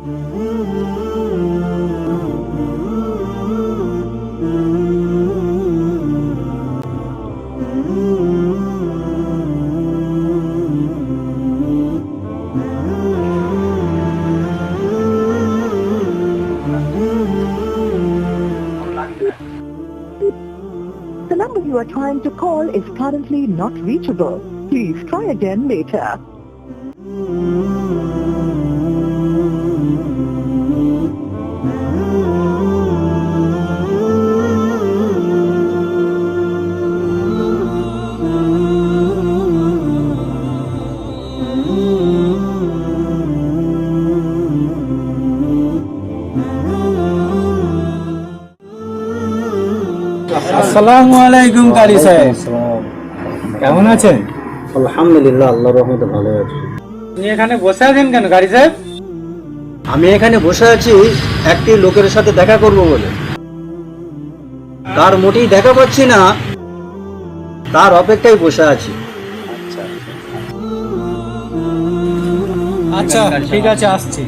The number you are trying to call is currently not reachable. Please try again later. আসসালামু আলাইকুম কারি সাহেব, কেমন আছেন? আলহামদুলিল্লাহ, আল্লাহর রহমতে ভালো আছি। আপনি এখানে বসে আছেন কেন কারি সাহেব? আমি এখানে বসে আছি একটি লোকের সাথে দেখা করব বলে। তার মোটেই দেখা পাচ্ছি না, তার অপেক্ষায় বসে আছি। আচ্ছা ঠিক আছে, আসছি।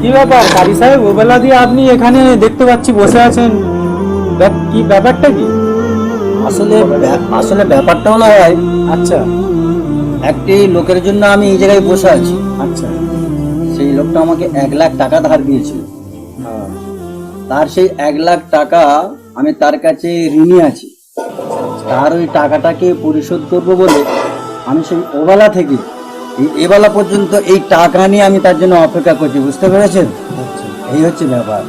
কি ব্যাপার কারি সাহেব, ওবেলা দিয়ে আপনি এখানে দেখতে পাচ্ছি বসে আছেন, কি ব্যাপারটা কি? আসলে ব্যাপারটা হলো ভাই, আচ্ছা একটি লোকের জন্য আমি এই জায়গায় বসে আছি। আচ্ছা, সেই লোকটা আমাকে 1 লাখ টাকা ধার দিয়েছিল। তার সেই 1 লাখ টাকা আমি তার কাছে ঋণী আছি। তার ওই টাকাটাকে পরিশোধ করব বলে আমি সেই ওবেলা থেকে এবেলা পর্যন্ত এই টাকা নিয়ে আমি তার জন্য অপেক্ষা করছি, বুঝতে পেরেছেন? এই হচ্ছে ব্যাপার।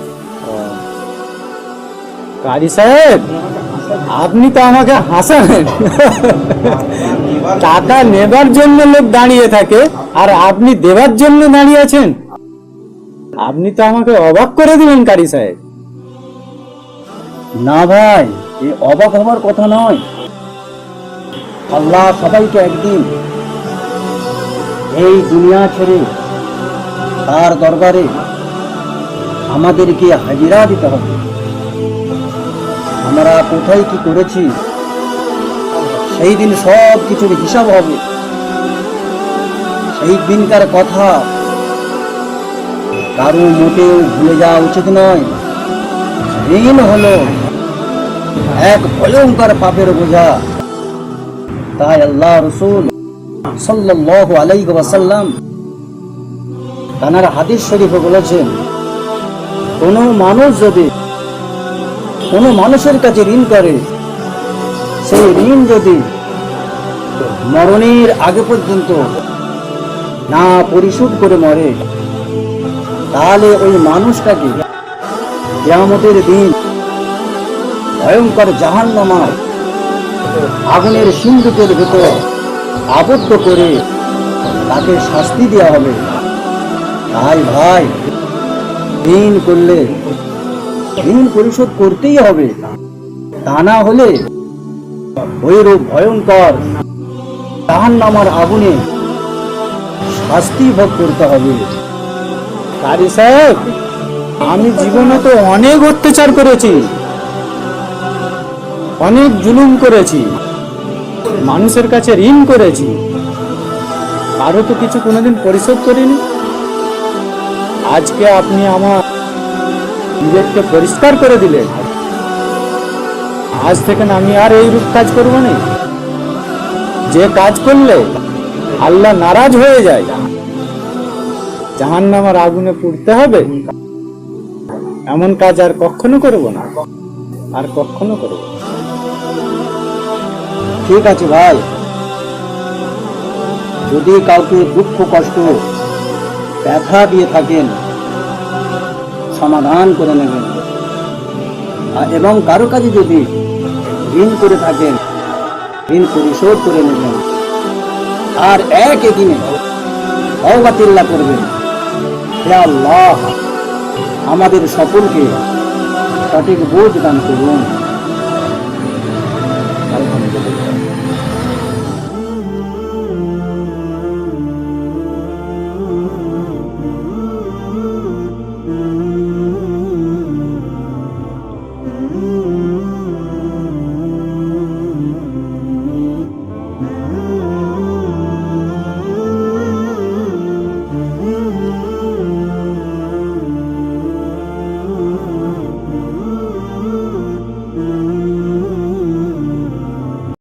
কারি সাহেব, আপনি তো আমাকে হাসালেন। টাকা নেবার জন্য লোক দাঁড়িয়ে থাকে আর আপনি দেবার জন্য দাঁড়িয়ে আছেন। আপনি তো আমাকে অবাক করে দিলেন কারি সাহেব। না ভাই, এই অবাক হবার কথা নয়। আল্লাহ সবাইকে একদিন এই দুনিয়া ছেড়ে তার দরবারে আমাদেরকে হাজিরা দিতে হবে। আমরা কোথায় কি করেছি সেই দিন সব কিছুর হিসাব হবে। সেই দিনকার কথা কারো মোটেও ভুলে যাওয়া উচিত নয়। ঋণ হলো এক ভয়ঙ্কর পাপের বোঝা। তাই আল্লাহ রাসূল সাল্লাল্লাহু আলাইহি ওয়াসাল্লাম তানার হাদিস শরীফে বলেছেন, কোনো মানুষ যদি কোনো মানুষের কাছে ঋণ করে, সেই ঋণ যদি মরণের আগে পর্যন্ত না পরিশোধ করে মরে, তাহলে ওই মানুষটাকে কিয়ামতের দিন ভয়ঙ্কর জাহান্নামের আগুনের সিন্ধুকের ভেতর আবদ্ধ করে তাকে শাস্তি দেওয়া হবে। তাই ভাই, ঋণ করলে ঋণ পরিশোধ করতেই হবে, তা না হলে ওইরূপ ভয়ঙ্কর জাহান্নামের আগুনে শাস্তি ভোগ করতে হবে। কারি সাহেব, আমি জীবনে তো অনেক অত্যাচার করেছি, অনেক জুলুম করেছি, মানুষের কাছে ঋণ করেছি, আরো তো কিছু কোনোদিন পরিশোধ করিনি। আজকে আপনি আমার নিজেকে পরিষ্কার করে দিলেন। আজ থেকে আমি আর এই রূপ কাজ করব না, যে কাজ করলে আল্লাহ নারাজ হয়ে যায় জাহান্নামের আগুনে পুড়তে হবে, এমন কাজ আর কখনো করব না, আর কখনো করব না। ঠিক আছে ভাই, যদি কাউকে দুঃখ কষ্ট ব্যথা দিয়ে থাকেন সমাধান করে নেবেন, এবং কারো কাছে যদি ঋণ করে থাকেন ঋণ পরিশোধ করে নেবেন, আর একই দিনে তওবাতিল্লাহ করবেন। হে আল্লাহ, আমাদের সকলকে সঠিক বোঝ দান করুন।